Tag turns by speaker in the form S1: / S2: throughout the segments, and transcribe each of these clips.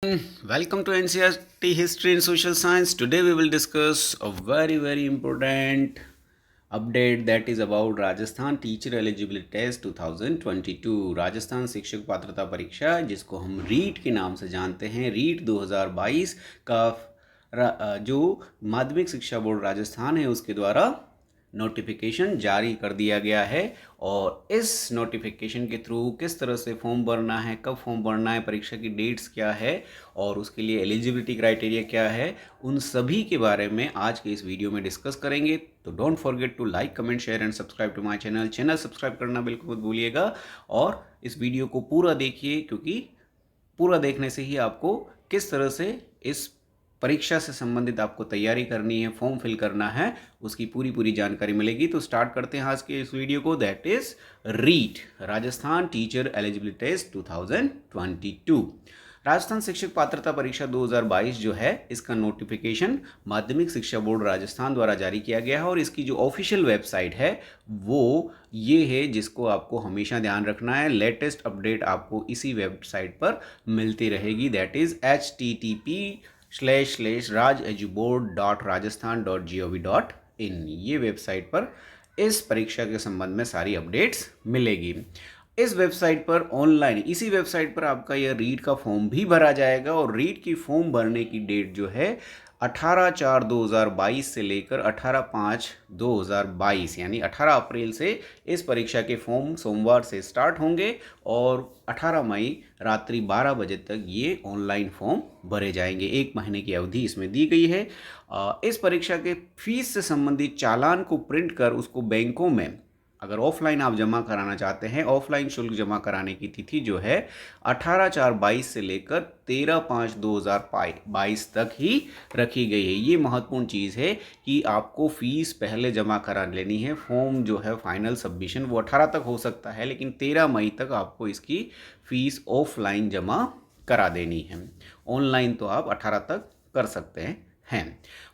S1: Welcome to NCRT History and Social Science. Today we will discuss a very important update that is about Rajasthan Teacher Eligibility Test 2022. Rajasthan शिक्षक पात्रता परीक्षा जिसको हम रीट के नाम से जानते हैं, रीट 2022 का जो माध्यमिक शिक्षा बोर्ड राजस्थान है उसके द्वारा नोटिफिकेशन जारी कर दिया गया है। और इस नोटिफिकेशन के थ्रू किस तरह से फॉर्म भरना है, कब फॉर्म भरना है, परीक्षा की डेट्स क्या है और उसके लिए एलिजिबिलिटी क्राइटेरिया क्या है, उन सभी के बारे में आज के इस वीडियो में डिस्कस करेंगे। तो don't forget to like, comment, share and subscribe to my channel subscribe करना बिल्कुल मत भूलिएगा और इस वीडियो को पूरा देखिए, क्योंकि पूरा देखने से ही आपको किस तरह से इस परीक्षा से संबंधित आपको तैयारी करनी है, फॉर्म फिल करना है, उसकी पूरी जानकारी मिलेगी। तो स्टार्ट करते हैं आज के इस वीडियो को। That is REET Rajasthan teacher eligibility test 2022। Rajasthan शिक्षक पात्रता परीक्षा 2022 जो है, इसका नोटिफिकेशन माध्यमिक शिक्षा बोर्ड राजस्थान द्वारा जारी किया गया है और इसकी जो ऑफिशियल वेबसाइट है वो ये है, जिसको आपको हमेशा ध्यान रखना है। लेटेस्ट अपडेट आपको इसी वेबसाइट पर मिलती रहेगी। That is http://rajeduboard.rajasthan.gov.in। ये वेबसाइट पर इस परीक्षा के संबंध में सारी अपडेट्स मिलेगी। इस वेबसाइट पर ऑनलाइन, इसी वेबसाइट पर आपका यह रीट का फॉर्म भी भरा जाएगा और रीट की फॉर्म भरने की डेट जो है 18/4/2022 से लेकर 18/5/2022 यानी 18 अप्रैल से इस परीक्षा के फॉर्म सोमवार से स्टार्ट होंगे और 18 मई रात्रि 12 बजे तक ये ऑनलाइन फॉर्म भरे जाएंगे। एक महीने की अवधि इसमें दी गई है। इस परीक्षा के फीस से संबंधित चालान को प्रिंट कर उसको बैंकों में, अगर ऑफलाइन आप जमा कराना चाहते हैं, ऑफलाइन शुल्क जमा कराने की तिथि जो है 18/4/22 से लेकर 13/5/2022 तक ही रखी गई है। ये महत्वपूर्ण चीज़ है कि आपको फीस पहले जमा करा लेनी है। फॉर्म जो है फाइनल सबमिशन वो 18 तक हो सकता है, लेकिन 13 मई तक आपको इसकी फीस ऑफलाइन जमा करा देनी है। ऑनलाइन तो आप 18 तक कर सकते हैं।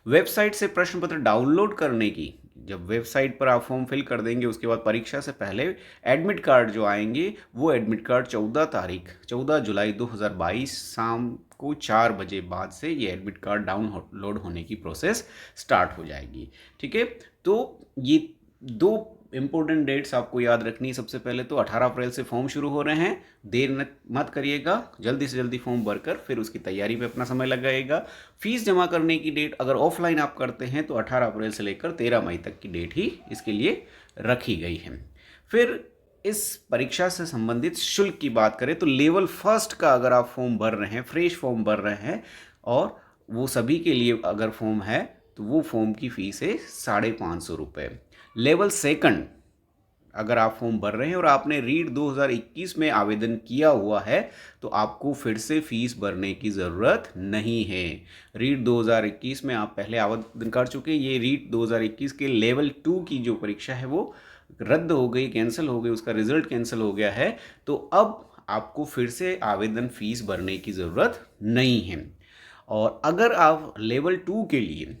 S1: वेबसाइट से प्रश्न पत्र डाउनलोड करने की, जब वेबसाइट पर आप फॉर्म फिल कर देंगे उसके बाद परीक्षा से पहले एडमिट कार्ड जो आएंगे वो एडमिट कार्ड 14 जुलाई 2022 शाम को 4 बजे बाद से ये एडमिट कार्ड डाउनलोड होने की प्रोसेस स्टार्ट हो जाएगी। ठीक है, तो ये दो इम्पोर्टेंट डेट्स आपको याद रखनी है। सबसे पहले तो 18 अप्रैल से फॉर्म शुरू हो रहे हैं, देर मत करिएगा, जल्दी से जल्दी फॉर्म भरकर फिर उसकी तैयारी में अपना समय लगाइएगा। फीस जमा करने की डेट अगर ऑफलाइन आप करते हैं तो 18 अप्रैल से लेकर 13 मई तक की डेट ही इसके लिए रखी गई है। फिर इस परीक्षा से संबंधित शुल्क की बात करें तो लेवल फर्स्ट का अगर आप फॉर्म भर रहे हैं, फ्रेश फॉर्म भर रहे हैं और वो सभी के लिए अगर फॉर्म है तो वो फॉर्म की फ़ीस है 550 रुपये। लेवल सेकंड अगर आप फॉर्म भर रहे हैं और आपने रीट 2021 में आवेदन किया हुआ है तो आपको फिर से फीस भरने की ज़रूरत नहीं है। रीट 2021 में आप पहले आवेदन कर चुके हैं, ये रीट 2021 के लेवल 2 की जो परीक्षा है वो रद्द हो गई, कैंसिल हो गई, उसका रिजल्ट कैंसिल हो गया है। तो अब आपको फिर से आवेदन फीस भरने की ज़रूरत नहीं है। और अगर आप लेवल 2 के लिए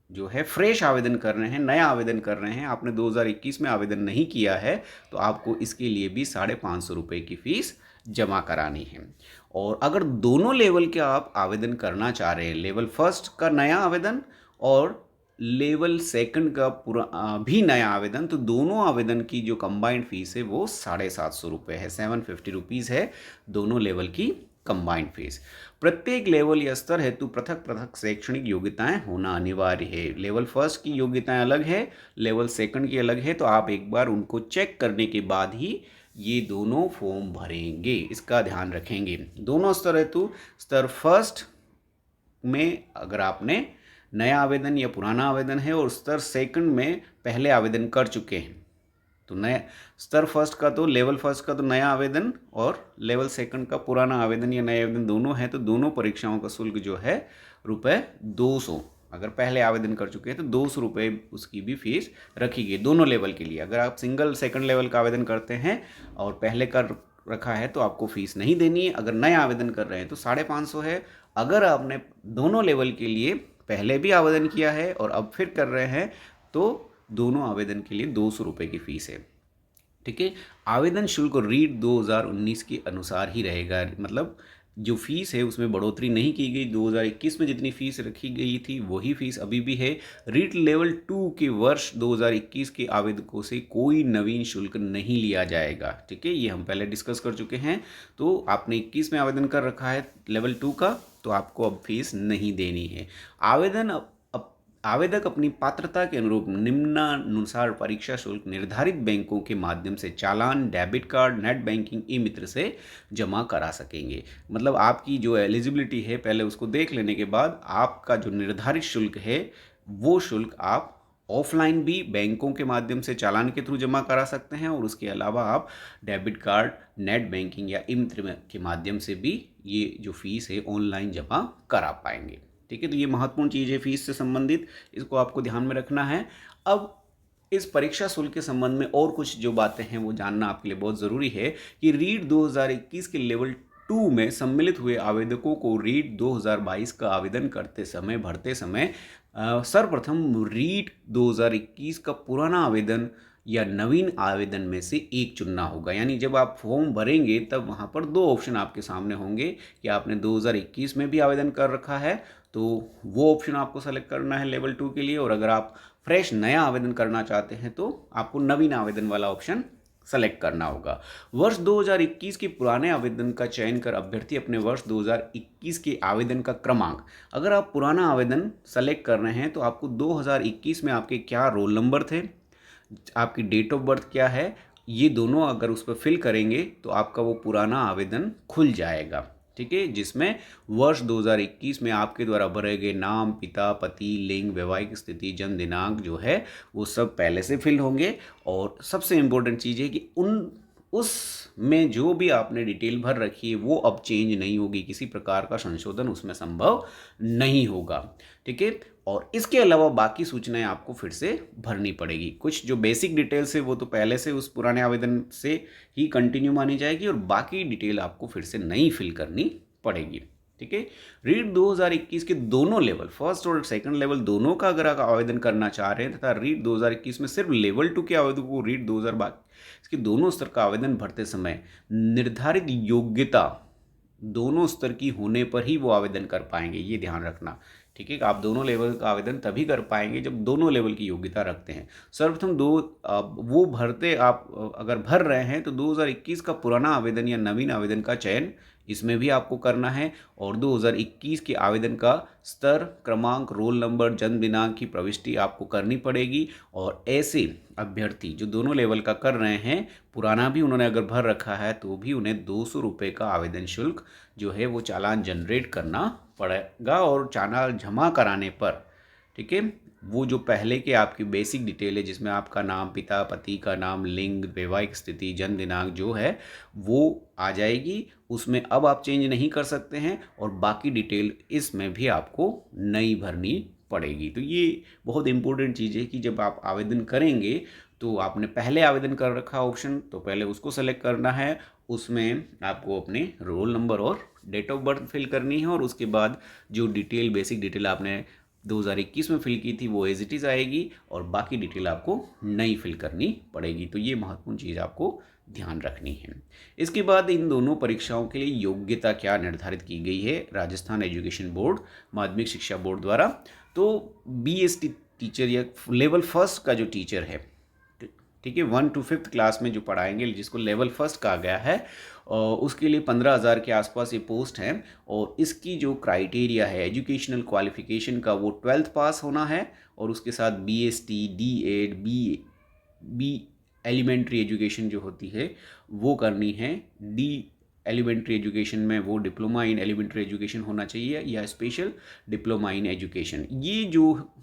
S1: जो है फ्रेश आवेदन कर रहे हैं, नया आवेदन कर रहे हैं, आपने 2021 में आवेदन नहीं किया है तो आपको इसके लिए भी 550 रुपये की फ़ीस जमा करानी है। और अगर दोनों लेवल के आप आवेदन करना चाह रहे हैं, लेवल फर्स्ट का नया आवेदन और लेवल सेकंड का पूरा भी नया आवेदन, तो दोनों आवेदन की जो कंबाइंड फीस है वो 750 रुपये है, 750 रुपीज़ है दोनों लेवल की कंबाइंड फीस। प्रत्येक लेवल या स्तर हेतु पृथक पृथक शैक्षणिक योग्यताएं होना अनिवार्य है। लेवल फर्स्ट की योग्यताएं अलग है, लेवल सेकंड की अलग है, तो आप एक बार उनको चेक करने के बाद ही ये दोनों फॉर्म भरेंगे, इसका ध्यान रखेंगे। दोनों स्तर हेतु स्तर फर्स्ट में अगर आपने नया आवेदन या पुराना आवेदन है और स्तर सेकंड में पहले आवेदन कर चुके हैं तो नया स्तर फर्स्ट का तो लेवल फर्स्ट का तो नया आवेदन और लेवल सेकंड का पुराना आवेदन या नया आवेदन दोनों है, तो दोनों परीक्षाओं का शुल्क जो है ₹200, अगर पहले आवेदन कर चुके हैं तो ₹200 उसकी भी फीस रखी गई दोनों लेवल के लिए। अगर आप सिंगल सेकंड लेवल का आवेदन करते हैं और पहले कर रखा है तो आपको फीस नहीं देनी है। अगर नया आवेदन कर रहे हैं तो 550 है। अगर आपने दोनों लेवल के लिए पहले भी आवेदन किया है और अब फिर कर रहे हैं तो दोनों आवेदन के लिए ₹200 की फ़ीस है। ठीक है, आवेदन शुल्क रीट 2019 के अनुसार ही रहेगा, मतलब जो फीस है उसमें बढ़ोतरी नहीं की गई। 2021 में जितनी फीस रखी गई थी वही फीस अभी भी है। रीट लेवल 2 के वर्ष 2021 के आवेदकों से कोई नवीन शुल्क नहीं लिया जाएगा। ठीक है, ये हम पहले डिस्कस कर चुके हैं। तो आपने 21 में आवेदन कर रखा है लेवल 2 का, तो आपको अब फीस नहीं देनी है। आवेदक अपनी पात्रता के अनुरूप निम्नानुसार परीक्षा शुल्क निर्धारित बैंकों के माध्यम से चालान, डेबिट कार्ड, नेट बैंकिंग, ई मित्र से जमा करा सकेंगे। मतलब आपकी जो एलिजिबिलिटी है पहले उसको देख लेने के बाद आपका जो निर्धारित शुल्क है वो शुल्क आप ऑफलाइन भी बैंकों के माध्यम से चालान के थ्रू जमा करा सकते हैं, और उसके अलावा आप डेबिट कार्ड, नेट बैंकिंग या ई मित्र के माध्यम से भी ये जो फीस है ऑनलाइन जमा करा पाएंगे। ठीक है, तो ये महत्वपूर्ण चीज़ है फीस से संबंधित, इसको आपको ध्यान में रखना है। अब इस परीक्षा शुल्क के संबंध में और कुछ जो बातें हैं वो जानना आपके लिए बहुत ज़रूरी है कि रीट 2021 के लेवल 2 में सम्मिलित हुए आवेदकों को रीट 2022 का आवेदन भरते समय सर्वप्रथम रीट 2021 का पुराना आवेदन या नवीन आवेदन में से एक चुनना होगा। यानी जब आप फॉर्म भरेंगे तब वहाँ पर दो ऑप्शन आपके सामने होंगे कि आपने 2021 में भी आवेदन कर रखा है तो वो ऑप्शन आपको सेलेक्ट करना है लेवल 2 के लिए, और अगर आप फ्रेश नया आवेदन करना चाहते हैं तो आपको नवीन आवेदन वाला ऑप्शन सेलेक्ट करना होगा। वर्ष 2021 के पुराने आवेदन का चयन कर अभ्यर्थी अपने वर्ष 2021 के आवेदन का क्रमांक, अगर आप पुराना आवेदन सेलेक्ट कर रहे हैं तो आपको 2021 में आपके क्या रोल नंबर थे, आपकी डेट ऑफ बर्थ क्या है, ये दोनों अगर उस पर फिल करेंगे तो आपका वो पुराना आवेदन खुल जाएगा। ठीक है, जिसमें वर्ष 2021 में आपके द्वारा भरे गए नाम, पिता, पति, लिंग, वैवाहिक स्थिति, जन्म दिनांक जो है वो सब पहले से फिल होंगे। और सबसे इम्पोर्टेंट चीज़ है कि उसमें जो भी आपने डिटेल भर रखी है वो अब चेंज नहीं होगी, किसी प्रकार का संशोधन उसमें संभव नहीं होगा। ठीक है, और इसके अलावा बाकी सूचनाएं आपको फिर से भरनी पड़ेगी। कुछ जो बेसिक डिटेल्स है वो तो पहले से उस पुराने आवेदन से ही कंटिन्यू मानी जाएगी, और बाकी डिटेल आपको फिर से नई फिल करनी पड़ेगी। ठीक है, रीट 2021 के दोनों लेवल, फर्स्ट और सेकंड लेवल दोनों का अगर आप आवेदन करना चाह रहे हैं तथा रीट 2021 में सिर्फ लेवल 2 के आवेदकों को रीट 2022 इसके दोनों स्तर का आवेदन भरते समय निर्धारित योग्यता दोनों स्तर की होने पर ही वो आवेदन कर पाएंगे, ये ध्यान रखना। ठीक है, आप दोनों लेवल का आवेदन तभी कर पाएंगे जब दोनों लेवल की योग्यता रखते हैं। सर्वप्रथम वो भरते आप अगर भर रहे हैं तो 2021 का पुराना आवेदन या नवीन आवेदन का चयन इसमें भी आपको करना है, और 2021 के आवेदन का स्तर, क्रमांक, रोल नंबर, जन्म दिनांक की प्रविष्टि आपको करनी पड़ेगी। और ऐसे अभ्यर्थी जो दोनों लेवल का कर रहे हैं, पुराना भी उन्होंने अगर भर रखा है तो भी उन्हें 200 रुपये का आवेदन शुल्क जो है वो चालान जनरेट करना पड़ेगा। और चालान जमा कराने पर, ठीक है, वो जो पहले के आपकी बेसिक डिटेल है जिसमें आपका नाम, पिता, पति का नाम, लिंग, वैवाहिक स्थिति, जन्म दिनांक जो है वो आ जाएगी, उसमें अब आप चेंज नहीं कर सकते हैं, और बाकी डिटेल इसमें भी आपको नई भरनी पड़ेगी। तो ये बहुत इंपॉर्टेंट चीज़ है कि जब आप आवेदन करेंगे तो आपने पहले आवेदन कर रखा ऑप्शन तो पहले उसको सेलेक्ट करना है, उसमें आपको अपने रोल नंबर और डेट ऑफ बर्थ फिल करनी है, और उसके बाद जो डिटेल, बेसिक डिटेल आपने 2021 में फिल की थी वो एज इट इज़ आएगी, और बाकी डिटेल आपको नई फिल करनी पड़ेगी। तो ये महत्वपूर्ण चीज़ आपको ध्यान रखनी है। इसके बाद इन दोनों परीक्षाओं के लिए योग्यता क्या निर्धारित की गई है राजस्थान एजुकेशन बोर्ड, माध्यमिक शिक्षा बोर्ड द्वारा। तो बीएसटी टीचर या लेवल फर्स्ट का जो टीचर है, ठीक है, 1 to 5th क्लास में जो पढ़ाएंगे जिसको लेवल फर्स्ट कहा गया है, उसके लिए 15,000 के आसपास ये पोस्ट हैं। और इसकी जो क्राइटेरिया है एजुकेशनल क्वालिफिकेशन का वो 12th पास होना है, और उसके साथ BST, D.Ed, B elementary education जो होती है वो करनी है। डी एलिमेंट्री एजुकेशन में वो डिप्लोमा इन एलिमेंट्री एजुकेशन होना चाहिए या स्पेशल डिप्लोमा इन एजुकेशन। ये जो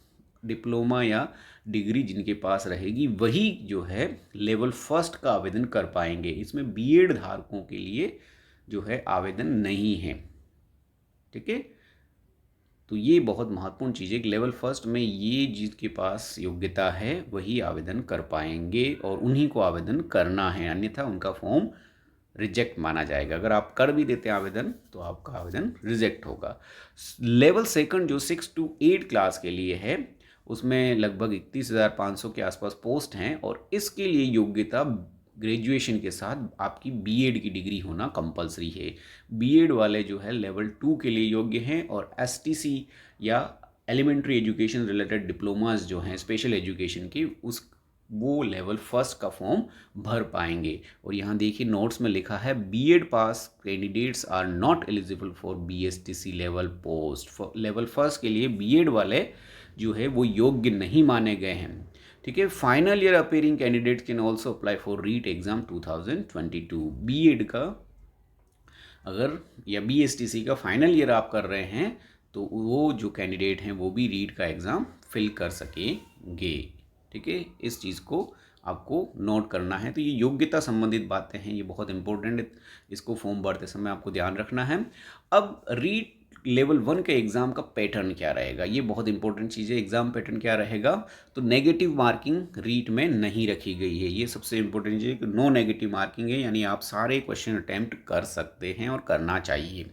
S1: डिप्लोमा या डिग्री जिनके पास रहेगी वही जो है लेवल फर्स्ट का आवेदन कर पाएंगे। इसमें बीएड धारकों के लिए जो है आवेदन नहीं है। ठीक है, तो ये बहुत महत्वपूर्ण चीज़ है कि लेवल फर्स्ट में ये जिसके पास योग्यता है वही आवेदन कर पाएंगे, और उन्हीं को आवेदन करना है, अन्यथा उनका फॉर्म रिजेक्ट माना जाएगा। अगर आप कर भी देते हैं आवेदन तो आपका आवेदन रिजेक्ट होगा। लेवल सेकंड जो 6 to 8 क्लास के लिए है उसमें लगभग 31,500 के आसपास पोस्ट हैं, और इसके लिए योग्यता ग्रेजुएशन के साथ आपकी बीएड की डिग्री होना कंपलसरी है। बीएड वाले जो है लेवल 2 के लिए योग्य हैं, और एसटीसी या एलिमेंट्री एजुकेशन रिलेटेड डिप्लोमास जो हैं स्पेशल एजुकेशन की, उस वो लेवल फर्स्ट का फॉर्म भर पाएंगे। और यहाँ देखिए नोट्स में लिखा है B Ed pass candidates are not eligible for BSTC level post. Level first के लिए बीएड वाले जो है वो योग्य नहीं माने गए हैं। ठीक है, final year appearing candidates can also apply for REET exam 2022। B Ed का अगर या बीएसटीसी का फाइनल ईयर आप कर रहे हैं तो वो जो कैंडिडेट हैं वो भी रीट का एग्ज़ाम फिल कर सकेंगे। ठीक है, इस चीज़ को आपको नोट करना है। तो ये योग्यता संबंधित बातें हैं, ये बहुत इंपॉर्टेंट है, इसको फॉर्म भरते समय आपको ध्यान रखना है। अब रीट लेवल 1 के एग्ज़ाम का पैटर्न क्या रहेगा, ये बहुत इंपॉर्टेंट चीज़ है। एग्ज़ाम पैटर्न क्या रहेगा, तो नेगेटिव मार्किंग रीट में नहीं रखी गई है, ये सबसे इंपॉर्टेंट चीज़ है कि नो नेगेटिव मार्किंग है, यानी आप सारे क्वेश्चन अटैम्प्ट कर सकते हैं और करना चाहिए।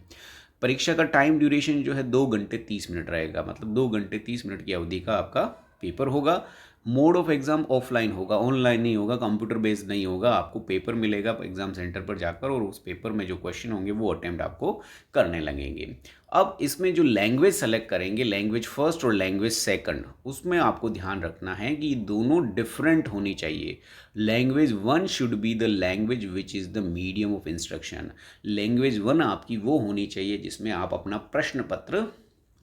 S1: परीक्षा का टाइम ड्यूरेशन जो है 2 घंटे 30 मिनट रहेगा, मतलब 2 घंटे 30 मिनट की अवधि का आपका पेपर होगा। मोड ऑफ एग्ज़ाम ऑफलाइन होगा, ऑनलाइन नहीं होगा, कंप्यूटर बेस्ड नहीं होगा। आपको पेपर मिलेगा एग्ज़ाम सेंटर पर जाकर, और उस पेपर में जो क्वेश्चन होंगे वो अटेम्प्ट आपको करने लगेंगे। अब इसमें जो लैंग्वेज सेलेक्ट करेंगे, लैंग्वेज फर्स्ट और लैंग्वेज सेकंड, उसमें आपको ध्यान रखना है कि दोनों डिफरेंट होनी चाहिए। Language 1 should be the language which is the medium of instruction. Language 1 आपकी वो होनी चाहिए जिसमें आप अपना प्रश्न पत्र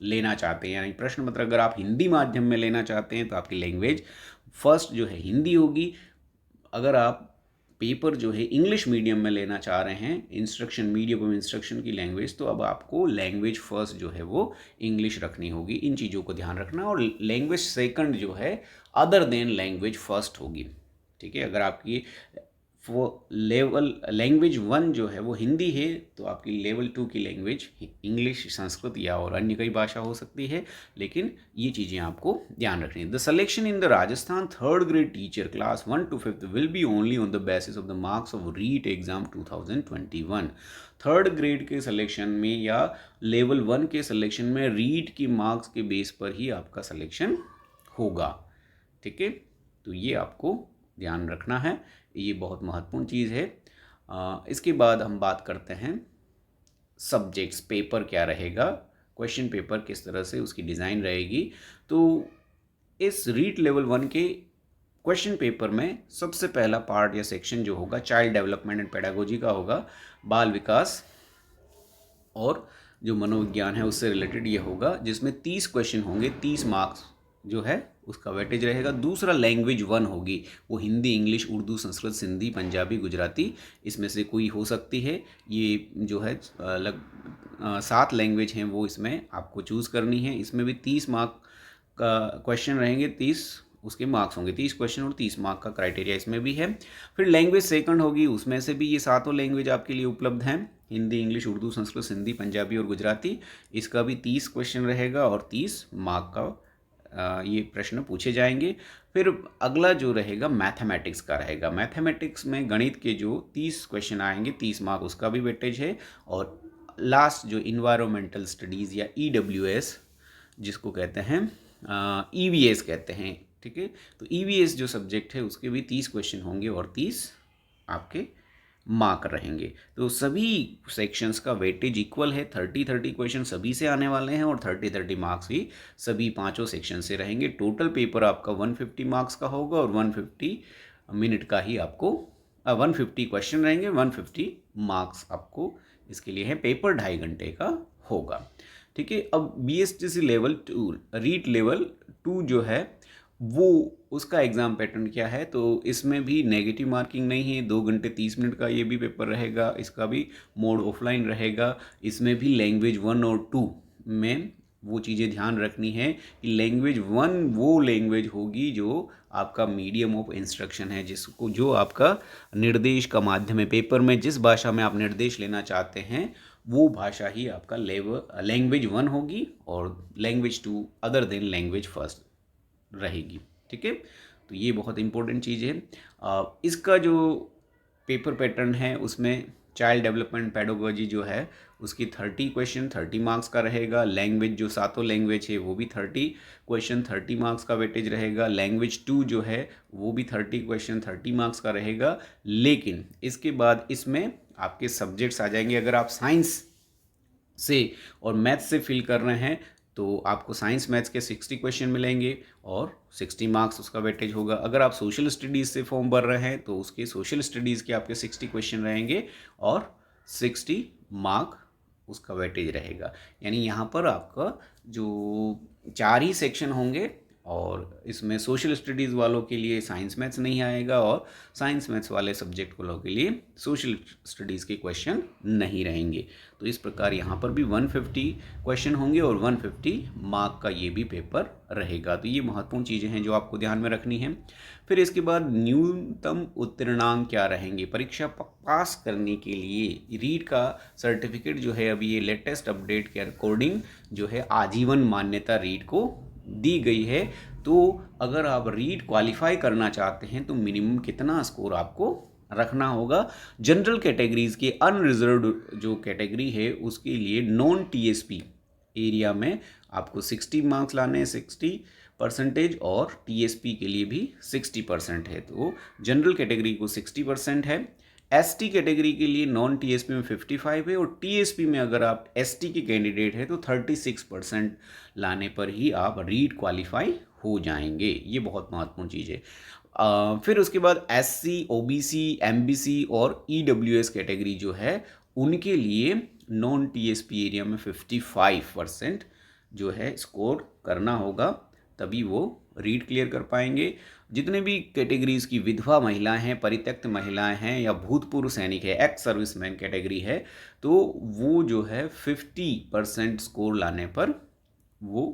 S1: लेना चाहते हैं, यानी प्रश्न पत्र अगर आप हिंदी माध्यम में लेना चाहते हैं तो आपकी लैंग्वेज फर्स्ट जो है हिंदी होगी। अगर आप पेपर जो है इंग्लिश मीडियम में लेना चाह रहे हैं, इंस्ट्रक्शन मीडियम ऑफ इंस्ट्रक्शन की लैंग्वेज, तो अब आपको लैंग्वेज फर्स्ट जो है वो इंग्लिश रखनी होगी। इन चीज़ों को ध्यान रखना। और लैंग्वेज सेकंड जो है अदर देन लैंग्वेज फर्स्ट होगी। ठीक है, अगर आपकी वो लेवल लैंग्वेज 1 जो है वो हिंदी है तो आपकी लेवल 2 की लैंग्वेज इंग्लिश, संस्कृत या और अन्य कई भाषा हो सकती है, लेकिन ये चीज़ें आपको ध्यान रखनी है। The selection in the Rajasthan 3rd grade teacher class 1 to 5th will be only on the basis of the marks of REET exam 2021। 3rd grade के सिलेक्शन में या लेवल 1 के सिलेक्शन में रीट की मार्क्स के बेस पर ही आपका सिलेक्शन होगा। ठीक है, तो ये आपको ध्यान रखना है, ये बहुत महत्वपूर्ण चीज़ है। इसके बाद हम बात करते हैं सब्जेक्ट्स, पेपर क्या रहेगा, क्वेश्चन पेपर किस तरह से उसकी डिज़ाइन रहेगी। तो इस रीट लेवल 1 के क्वेश्चन पेपर में सबसे पहला पार्ट या सेक्शन जो होगा चाइल्ड डेवलपमेंट एंड पेडागोजी का होगा, बाल विकास और जो मनोविज्ञान है उससे रिलेटेड ये होगा, जिसमें 30 क्वेश्चन होंगे, 30 मार्क्स जो है उसका वेटेज रहेगा। दूसरा लैंग्वेज 1 होगी, वो हिंदी, इंग्लिश, उर्दू, संस्कृत, सिंधी, पंजाबी, गुजराती, इसमें से कोई हो सकती है। ये जो है 7 लैंग्वेज हैं वो इसमें आपको चूज़ करनी है। इसमें भी 30 मार्क का क्वेश्चन रहेंगे, 30 उसके मार्क्स होंगे, 30 क्वेश्चन और 30 मार्क का क्राइटेरिया इसमें भी है। फिर लैंग्वेज सेकंड होगी, उसमें से भी ये 7 लैंग्वेज आपके लिए उपलब्ध हैं, हिंदी, इंग्लिश, उर्दू, संस्कृत, सिंधी, पंजाबी और गुजराती। इसका भी 30 क्वेश्चन रहेगा और 30 मार्क का ये प्रश्न पूछे जाएंगे। फिर अगला जो रहेगा मैथमेटिक्स का रहेगा। मैथमेटिक्स में गणित के जो 30 क्वेश्चन आएंगे, 30 मार्क उसका भी वेटेज है। और लास्ट जो इन्वायरमेंटल स्टडीज़ या EWS जिसको कहते हैं, EVS कहते हैं। ठीक है, तो EVS जो सब्जेक्ट है उसके भी 30 क्वेश्चन होंगे और 30 आपके मार्क रहेंगे। तो सभी सेक्शंस का वेटेज इक्वल है, 30-30 क्वेश्चन सभी से आने वाले हैं और 30-30 मार्क्स भी सभी पांचों सेक्शन से रहेंगे। टोटल पेपर आपका 150 मार्क्स का होगा और 150 मिनट का ही आपको 150 क्वेश्चन रहेंगे, 150 मार्क्स आपको इसके लिए है। पेपर 2.5 घंटे का होगा। ठीक है, अब BSTC लेवल 2 रीट लेवल 2 जो है वो उसका एग्ज़ाम पैटर्न क्या है, तो इसमें भी नेगेटिव मार्किंग नहीं है, 2 घंटे 30 मिनट का ये भी पेपर रहेगा, इसका भी मोड ऑफलाइन रहेगा। इसमें भी लैंग्वेज 1 और 2 में वो चीज़ें ध्यान रखनी है कि लैंग्वेज 1 वो लैंग्वेज होगी जो आपका मीडियम ऑफ इंस्ट्रक्शन है, जिसको जो आपका निर्देश का माध्यम है। पेपर में जिस भाषा में आप निर्देश लेना चाहते हैं वो भाषा ही आपका लैंग्वेज 1 होगी और language 2 other than language first रहेगी। ठीक है, तो ये बहुत इंपॉर्टेंट चीज़ है। इसका जो पेपर पैटर्न है उसमें चाइल्ड डेवलपमेंट पेडागोजी जो है उसकी 30 क्वेश्चन 30 मार्क्स का रहेगा। लैंग्वेज जो सातों लैंग्वेज है वो भी 30 क्वेश्चन 30 मार्क्स का वेटेज रहेगा। लैंग्वेज 2 जो है वो भी 30 क्वेश्चन 30 मार्क्स का रहेगा। लेकिन इसके बाद इसमें आपके सब्जेक्ट्स आ जाएंगे। अगर आप साइंस से और मैथ्स से फिल कर रहे हैं तो आपको साइंस मैथ्स के 60 क्वेश्चन मिलेंगे और 60 मार्क्स उसका वेटेज होगा। अगर आप सोशल स्टडीज़ से फॉर्म भर रहे हैं तो उसके सोशल स्टडीज़ के आपके 60 क्वेश्चन रहेंगे और 60 मार्क उसका वेटेज रहेगा। यानी यहाँ पर आपका जो 4 ही सेक्शन होंगे और इसमें सोशल स्टडीज़ वालों के लिए साइंस मैथ्स नहीं आएगा और साइंस मैथ्स वाले सब्जेक्ट वालों के लिए सोशल स्टडीज़ के क्वेश्चन नहीं रहेंगे। तो इस प्रकार यहाँ पर भी 150 क्वेश्चन होंगे और 150 मार्क का ये भी पेपर रहेगा। तो ये महत्वपूर्ण चीज़ें हैं जो आपको ध्यान में रखनी है। फिर इसके बाद न्यूनतम उत्तीर्णांक क्या रहेंगे परीक्षा पास करने के लिए। रीट का सर्टिफिकेट जो है अभी ये लेटेस्ट अपडेट के अकॉर्डिंग जो है आजीवन मान्यता रीट को दी गई है। तो अगर आप रीट क्वालिफाई करना चाहते हैं तो मिनिमम कितना स्कोर आपको रखना होगा। जनरल कैटेगरीज के अनरिजर्व्ड जो कैटेगरी है उसके लिए नॉन टीएसपी एरिया में आपको 60 मार्क्स लाने हैं 60% और टीएसपी के लिए भी 60% है। तो जनरल कैटेगरी को 60% है। एसटी कैटेगरी के लिए नॉन टीएसपी में 55 है और टीएसपी में अगर आप एसटी के कैंडिडेट हैं तो 36% लाने पर ही आप रीट क्वालिफाई हो जाएंगे। ये बहुत महत्वपूर्ण चीज़ है। फिर उसके बाद एससी, ओबीसी, एमबीसी और ईडब्ल्यूएस कैटेगरी जो है उनके लिए नॉन टीएसपी एरिया में 55% जो है स्कोर करना होगा तभी वो रीट क्लियर कर पाएंगे। जितने भी कैटेगरीज की विधवा महिलाएं हैं, परित्यक्त महिलाएं हैं या भूतपूर्व सैनिक है, एक्स सर्विसमैन कैटेगरी है तो वो जो है 50% स्कोर लाने पर वो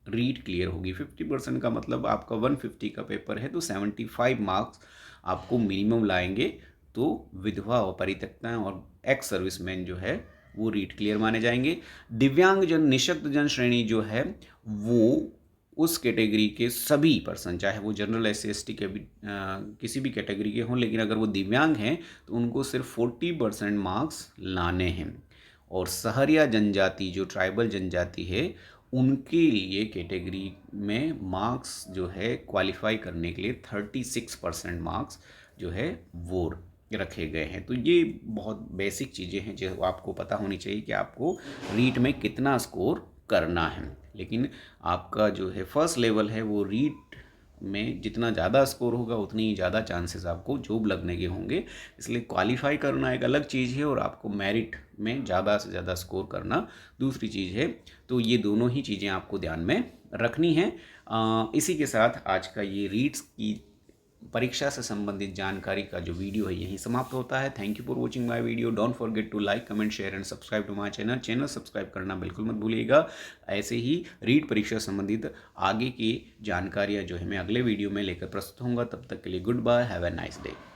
S1: रीट क्लियर होगी। 50% का मतलब आपका 150 का पेपर है तो 75 मार्क्स आपको मिनिमम लाएंगे तो विधवा और परित्यक्ताएं और एक्स सर्विसमैन जो है वो रीट क्लियर माने जाएंगे। दिव्यांग जन, निःशक्त जन श्रेणी जो है वो उस कैटेगरी के सभी पर्सन, चाहे वो जनरल SC ST के भी किसी भी कैटेगरी के हों, लेकिन अगर वो दिव्यांग हैं तो उनको सिर्फ 40% मार्क्स लाने हैं। और सहरिया जनजाति जो ट्राइबल जनजाति है उनके लिए कैटेगरी में मार्क्स जो है क्वालिफाई करने के लिए 36% मार्क्स जो है वो रखे गए हैं। तो ये बहुत बेसिक चीज़ें हैं जो आपको पता होनी चाहिए कि आपको रीट में कितना स्कोर करना है। लेकिन आपका जो है फर्स्ट लेवल है वो रीट में जितना ज़्यादा स्कोर होगा उतनी ही ज़्यादा चांसेस आपको जॉब लगने के होंगे। इसलिए क्वालिफाई करना एक अलग चीज़ है और आपको मेरिट में ज़्यादा से ज़्यादा स्कोर करना दूसरी चीज़ है। तो ये दोनों ही चीज़ें आपको ध्यान में रखनी है। इसी के साथ आज का ये रीट्स की परीक्षा से संबंधित जानकारी का जो वीडियो है यही समाप्त होता है। Thank you for watching my video. Don't forget to like, comment, share and subscribe to my channel subscribe करना बिल्कुल मत भूलिएगा। ऐसे ही रीट परीक्षा संबंधित आगे की जानकारियाँ जो है मैं अगले वीडियो में लेकर प्रस्तुत होऊंगा। तब तक के लिए good bye, have a nice day.